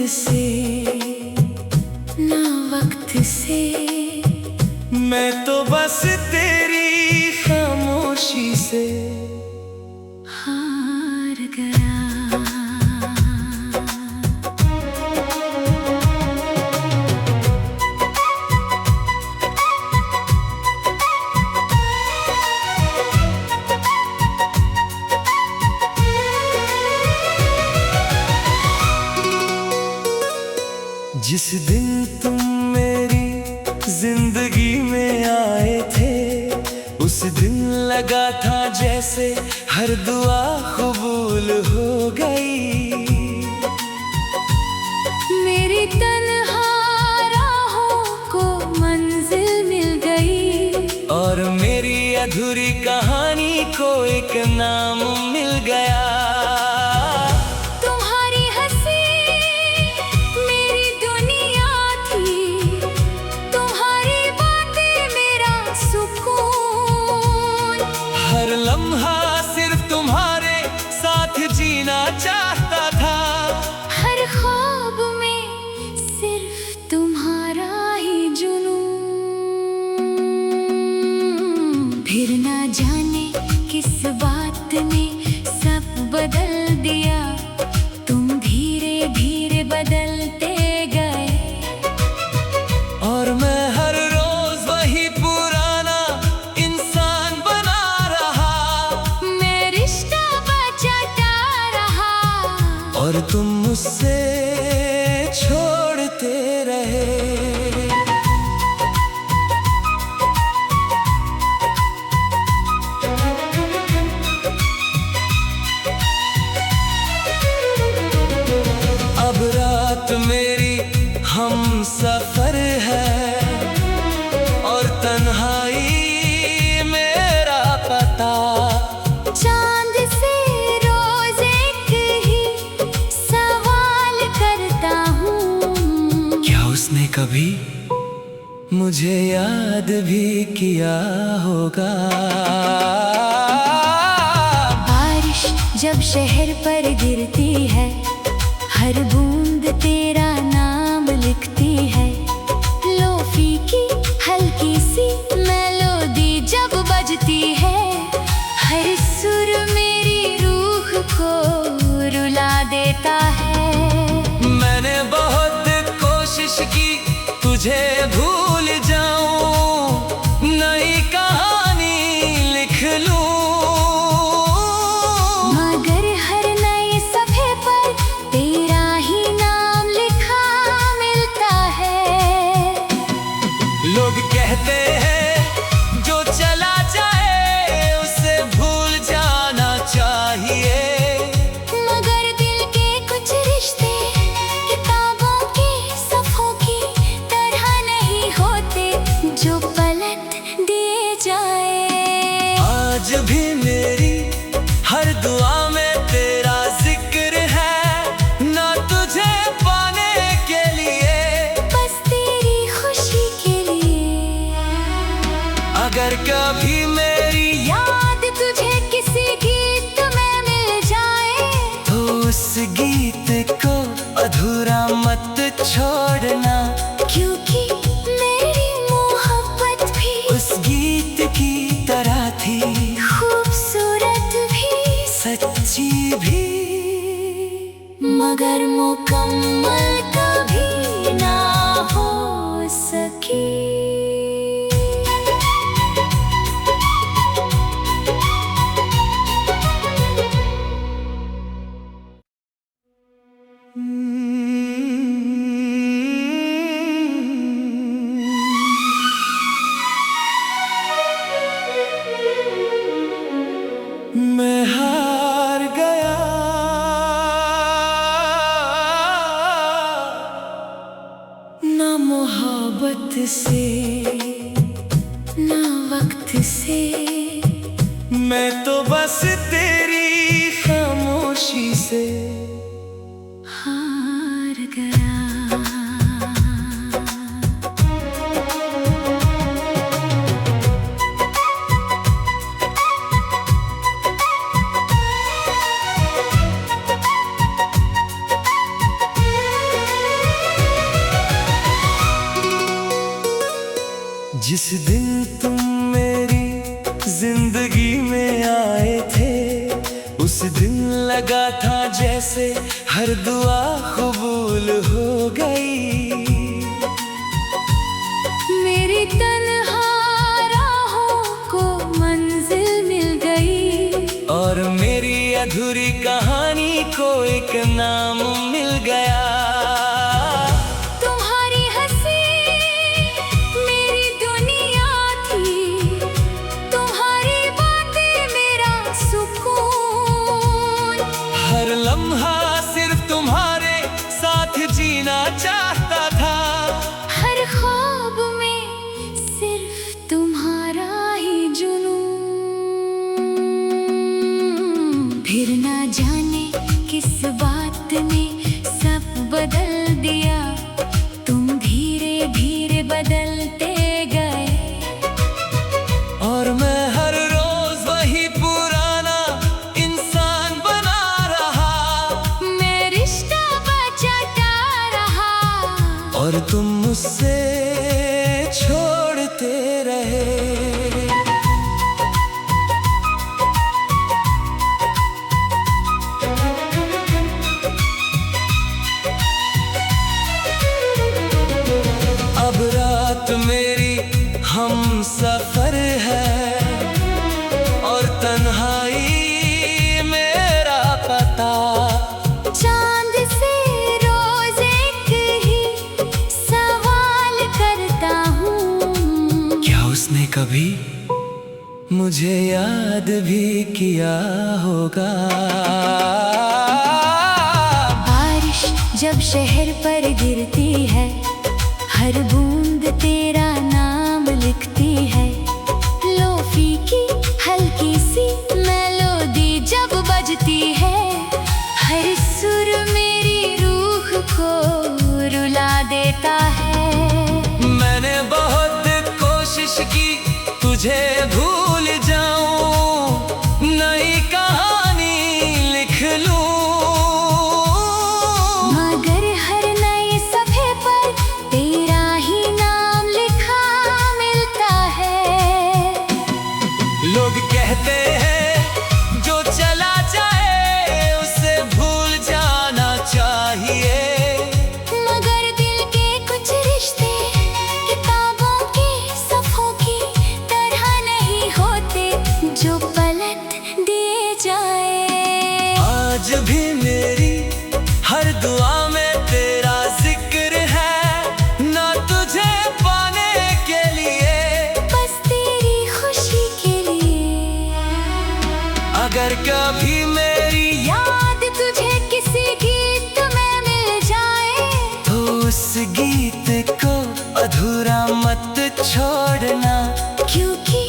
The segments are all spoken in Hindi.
से ना वक्त से, मैं तो बस तेरी खामोशी से हार गया। जिस दिन तुम मेरी जिंदगी में आए थे, उस दिन लगा था जैसे हर दुआ कबूल हो गई। मेरी तन्हा राहों को मंजिल मिल गई, और मेरी अधूरी कहानी को एक नाम मिल गया। हर लम्हा सिर्फ तुम्हारे साथ जीना चाहता था, हर ख्वाब में सिर्फ तुम्हारा ही जुनून। फिर ना जाने किस बात ने सब बदल दिया, तुम धीरे धीरे बदलते गए, और मैं हर रोज वही पुराना इंसान बना रहा। मैं रिश्ता बचाता रहा, और तुम मुझसे छोड़ते रहे। अब रात मेरी हम सफर है, और तन्हाई मेरा पता। चांद से रोज एक ही सवाल करता हूँ, क्या उसने कभी मुझे याद भी किया होगा? बारिश जब शहर पर गिरती है, हर बूंद तेरा नाम लिखती है। लोफी की हल्की सी मेलोडी जब बजती है, हर सुर मेरी रूह को रुला देता है। मैंने बहुत कोशिश की तुझे भूल जाऊं, नई कहानी लिख लूं, मगर हर नए सफ़े पर तेरा ही नाम लिखा मिलता है। लोग कहते हैं जो चला जाए उसे भूल जाना चाहिए, मगर दिल के कुछ रिश्ते किताबों के सफ़ों की तरह नहीं होते, जो पलट दिए जाए। आज भी मेरी हर दुआ में तेरा जिक्र है, ना तुझे पाने के लिए, बस तेरी खुशी के लिए। अगर कभी मेरी याद तुझे किसी गीत में मिल जाए, तो उस गीत को अधूरा मत छोड़ना, क्योंकि मेरी मोहब्बत भी उस गीत की तरह थी, खूबसूरत भी सच्ची भी, मगर मुकम्मल कभी ना हो सकी। मैं हार गया, ना मोहब्बत से ना वक्त से, मैं तो बस तेरी खामोशी से हार गया। जिस दिन तुम मेरी जिंदगी में आए थे, उस दिन लगा था जैसे हर दुआ कबूल हो गई। मेरी तन्हा राहों को मंजिल मिल गई, और मेरी अधूरी कहानी को एक नाम मिल गया। तुम्हारी हंसी मेरी दुनिया थी, तुम्हारी बातें मेरा सुकून। हर लम्हा सिर्फ तुम्हारे साथ जीना चाहता था, हर ख्वाब में सिर्फ तुम्हारा ही जुनून। फिर ना जाने किस बात ने सब बदल दिया, तुम धीरे धीरे बदलते गए। और मैं हर रोज वही पुराना इंसान बना रहा। मैं रिश्ता बचाता रहा, और तुम मुझसे छोड़ते रहे। अब रात मेरी हम सफर है, और तन्हाई मेरा पता। चांद से रोज एक ही सवाल करता हूँ, क्या उसने कभी मुझे याद भी किया होगा? बारिश जब शहर पर गिरती है, हर बूंद तेरा नाम लिखती है। लोफी की हल्की सी मेलोडी जब बजती है, हर सुर मेरी रूह को रुला देता है। मैंने बहुत कोशिश की तुझे भूल जाऊं, नई कहानी लिख लूं, मगर हर नए सफ़े पर तेरा ही नाम लिखा मिलता है। लोग कहते हैं जो चला जाए उसे भूल जाना चाहिए, मगर दिल के कुछ रिश्ते किताबों के सफ़ों की तरह नहीं होते, जो पलट दिए जाए। आज भी मेरी हर दुआ में तेरा जिक्र है, ना तुझे पाने के लिए, बस तेरी खुशी के लिए। अगर कभी मेरी याद तुझे किसी गीत में मिल जाए, तो उस गीत को अधूरा मत छोड़ना, क्योंकि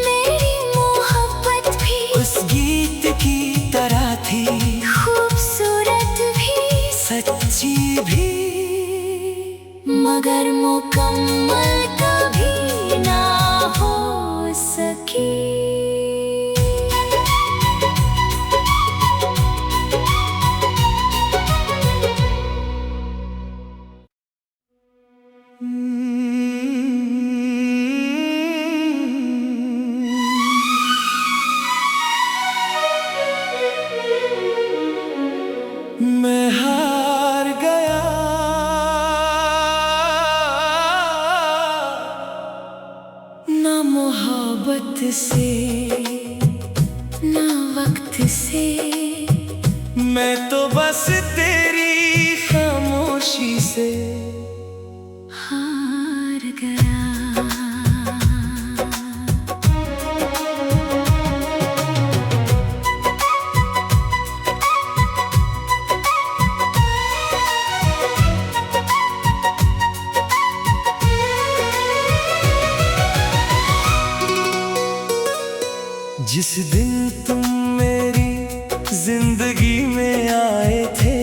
मेरी मोहब्बत भी उस गीत की तरह थी, खूबसूरत भी सच्ची भी, मगर मुकम्मल कभी ना हो सकी। मैं हार गया, ना मोहब्बत से ना वक्त से, मैं तो बस तेरी खामोशी से हार गया। जिस दिन तुम मेरी जिंदगी में आए थे,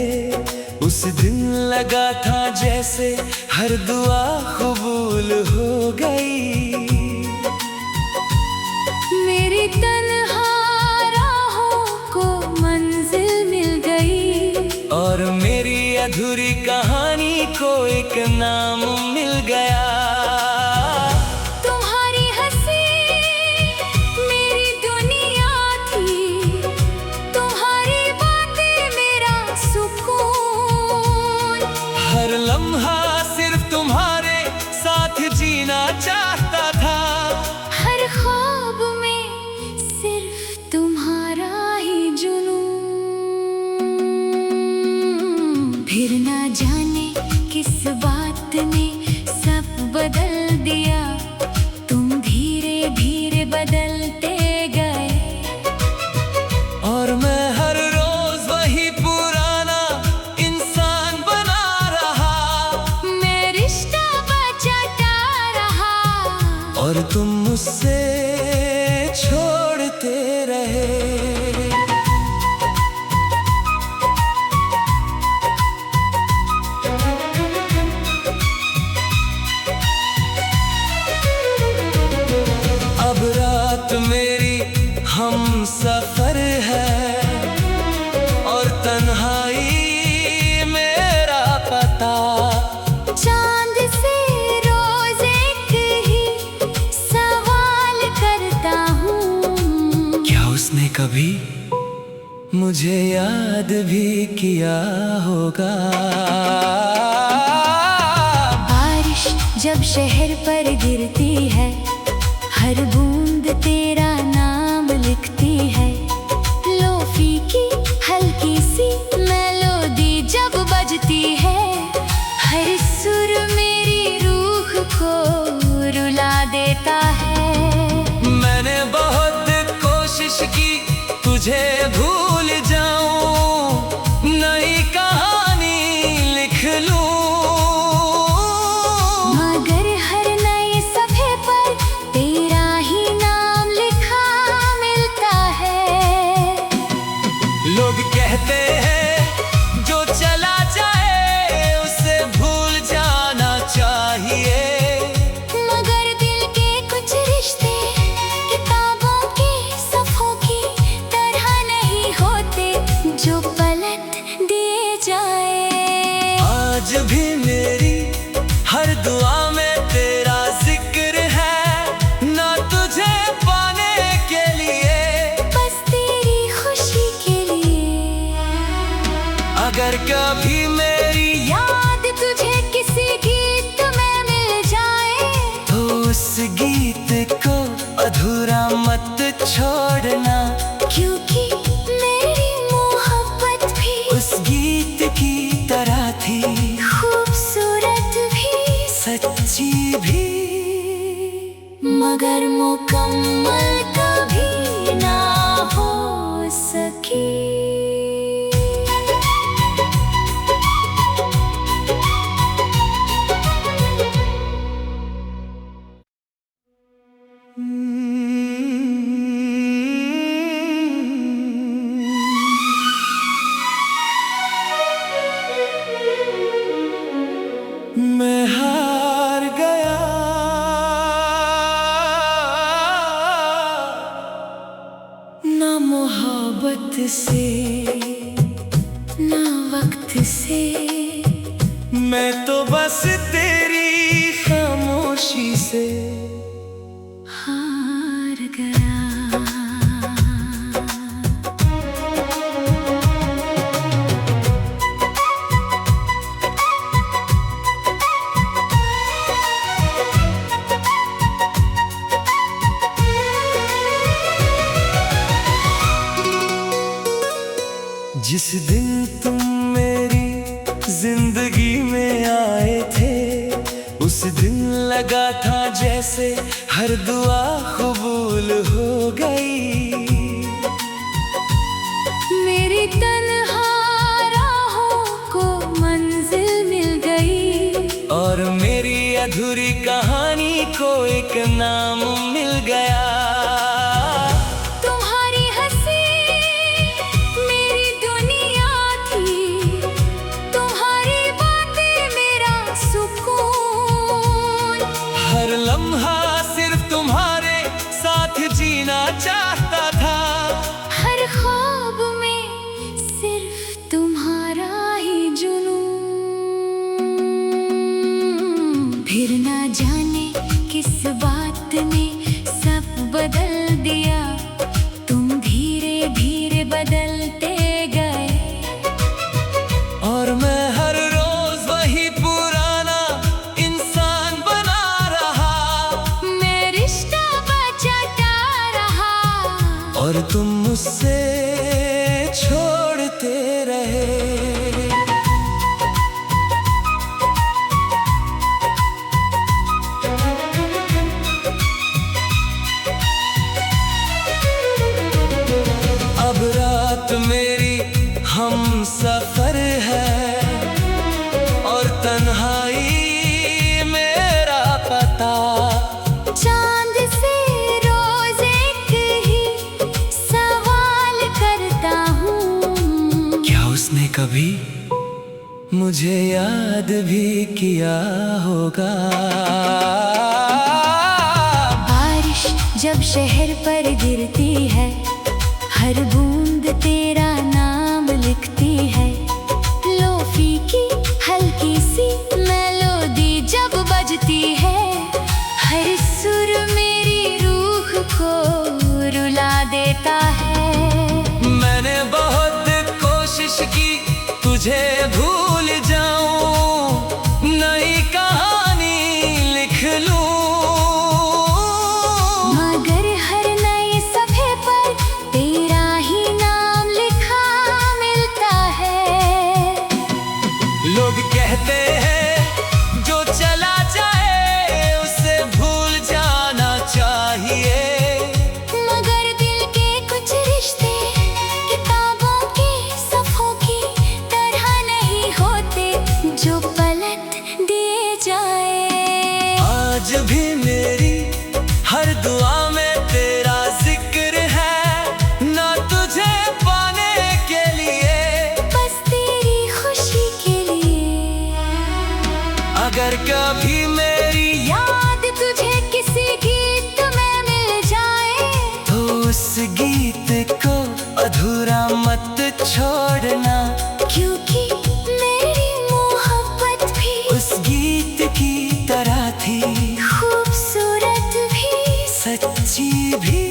उस दिन लगा था जैसे हर दुआ कबूल हो गई। मेरी तन्हा राहों को मंजिल मिल गई, और मेरी अधूरी कहानी को एक नाम मिल गया। तुम्हारी मुझसे छोड़ते रहे। अब रात मेरी हम सफर है और तन्हाई मेरा पता। चांद से रोज एक ही सवाल करता हूँ, क्या उसने कभी मुझे याद भी किया होगा? बारिश जब शहर पर गिरती है, हर बूंद तेरा नाम लिखती है। लोफी की हल्की सी मेलोडी जब बजती है, हर सुर मेरी रूह को रुला देता है। मैंने बहुत कोशिश की तुझे भूल जाऊं, नई कहानी लिख लूं, मगर हर नए सफ़े पर तेरा ही नाम लिखा मिलता है। लोग कहते हैं जो चला जाए उसे भूल जाना चाहिए, मगर दिल के कुछ रिश्ते किताबों के सफ़ों की तरह नहीं होते जो पलट दिए जाए। आज भी मेरी हर दुआ में तेरा जिक्र है, ना तुझे पाने के लिए बस तेरी खुशी के लिए। अगर कभी मेरी याद तुझे किसी गीत में मिल जाए, तो उस गीत को अधूरा मत छोड़ना, क्योंकि मेरी मोहब्बत भी उस गीत की तरह थी, खूबसूरत भी सच्ची भी, मगर मुकम्मल कभी ना हो सकी। मैं हार गया, ना मोहब्बत से ना वक्त से, मैं तो बस तेरी खामोशी से हार गया। जिस दिन तुम मेरी जिंदगी में आए थे, उस दिन लगा था जैसे हर दुआ कबूल हो गई। मेरी तन्हा राहों को मंजिल मिल गई, और मेरी अधूरी कहानी को एक नाम मिल गया। तुम्हारी हंसी मेरी दुनिया थी, तुम्हारी बातें मेरा सुकून। हर लम्हा सिर्फ तुम्हारे साथ जीना चाहता था, हर ख्वाब में सिर्फ तुम्हारा ही जुनून। फिर ना जाने किस बात ने सब कभी मुझे याद भी किया होगा। बारिश जब शहर पर गिरती है, हर बूंद तेरा नाम लिखती है। लोफी की हल्की सी मेलोडी जब बजती है, हर सुर मेरी रूह को रुला देता है। मैंने बहुत कोशिश की तुझे भूल जाऊं, नई कहानी लिख लूं, मगर हर नए सफ़े पर तेरा ही नाम लिखा मिलता है। लोग कहते हैं जो चला जाए उसे भूल जाना चाहिए, मगर दिल के कुछ रिश्ते किताबों के सफ़ों की तरह नहीं होते जो पलट दिए जाए। आज भी मेरी हर दुआ में तेरा जिक्र है, ना तुझे पाने के लिए बस तेरी खुशी के लिए। अगर कभी मेरी याद तुझे किसी गीत में मिल जाए, तो उस गीत को अधूरा मत छोड़ना, क्योंकि मेरी मोहब्बत भी उस गीत की तरह थी, खूबसूरत भी सच्ची भी,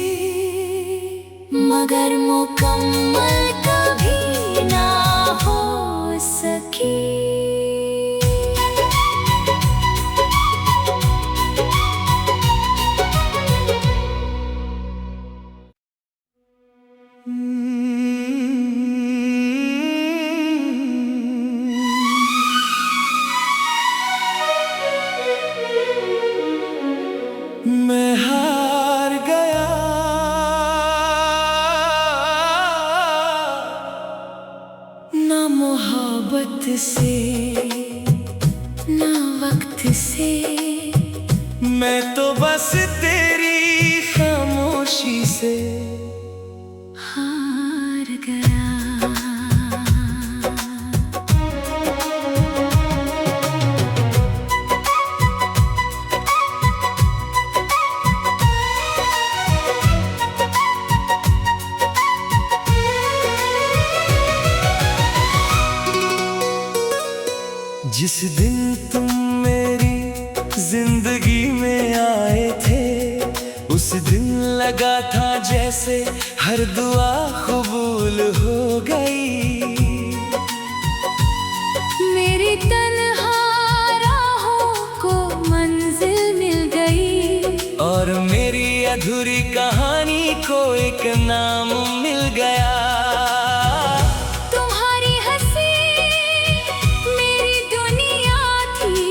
मगर मुकम्मल कभी ना हो सकी। मैं हार गया, ना मोहब्बत से ना वक्त से मैं तो बस तेरी खामोशी से हार गया। जिस दिन तुम मेरी जिंदगी में आए थे, उस दिन लगा था जैसे हर दुआ कबूल हो गई। मेरी तन्हा राहों को मंजिल मिल गई, और मेरी अधूरी कहानी को एक नाम मिल गया। तुम्हारी हंसी मेरी दुनिया थी,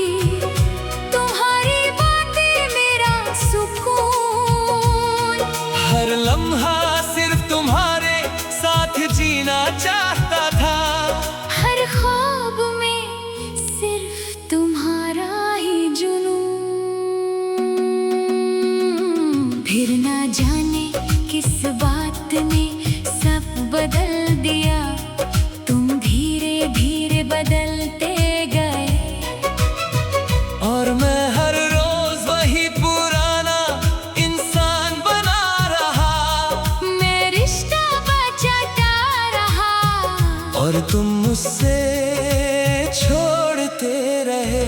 तुम्हारी बातें मेरा सुकून। हर लम्हा सिर्फ तुम्हारे साथ जीना चाहता था, हर ख्वाब में सिर्फ तुम्हारा ही जुनून। फिर ना जाने किस बात ने सब बदल दिया, तुम धीरे धीरे बदलते गए, और मैं हर रोज वही पुराना इंसान बना रहा। मैं रिश्ता बचाता रहा, और तुम मुझसे छोड़ते रहे।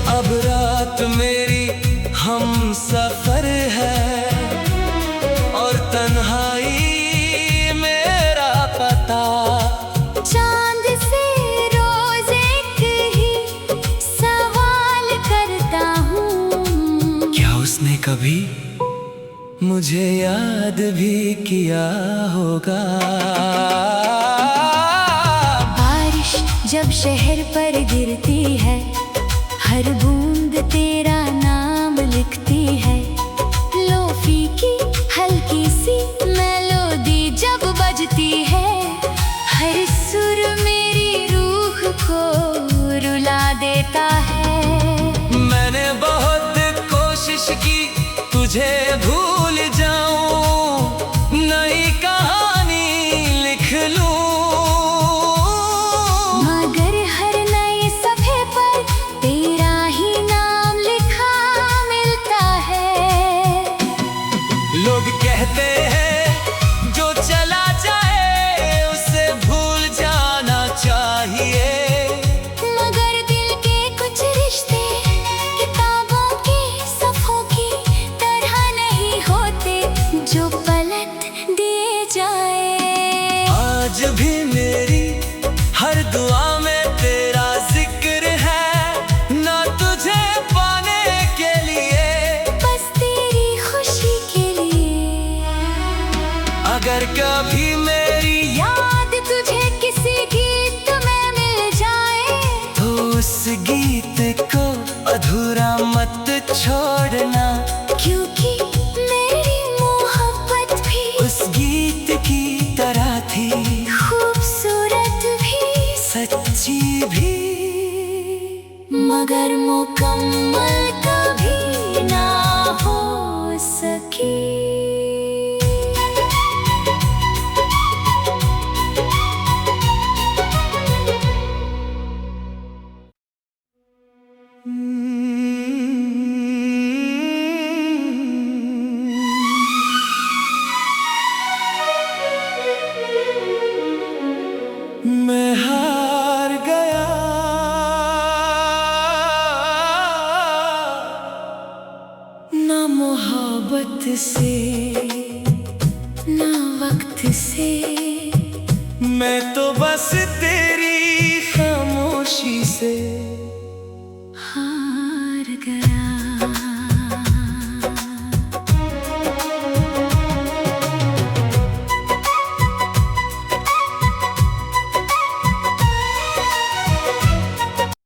अब रात मेरी हम सफर है, और तन्हाई मेरा पता। चांद से रोज एक ही सवाल करता हूँ, क्या उसने कभी मुझे याद भी किया होगा। बारिश जब शहर पर गिरती है, हर बूंद तेरा नाम लिखती है। लोफी की हल्की सी मेलोडी जब बजती है, हर सुर मेरी रूह को रुला देता है। की तुझे भूल जाऊं, नई कहानी लिख लूं। मगर हर नए सफ़े पर तेरा ही नाम लिखा मिलता है। लोग कहते हैं जो चला जाए उसे भूल जाना चाहिए, मगर दिल के कुछ रिश्ते किताबों के सफ़ों की तरह नहीं होते जो पलट दिए जाए। आज भी मेरी हर दुआ में तेरा जिक्र है, ना तुझे पाने के लिए बस तेरी खुशी के लिए। अगर कभी मेरी याद तुझे किसी गीत में मिल जाए तो उस गीत को अधूरा मत छोड़ना, क्योंकि मेरी मोहब्बत भी उस गीत की तरह थी, खूबसूरत भी सच्ची भी, मगर मुकम्मल कभी ना हो सकी। मैं हार गया, ना मोहब्बत से ना वक्त से मैं तो बस तेरे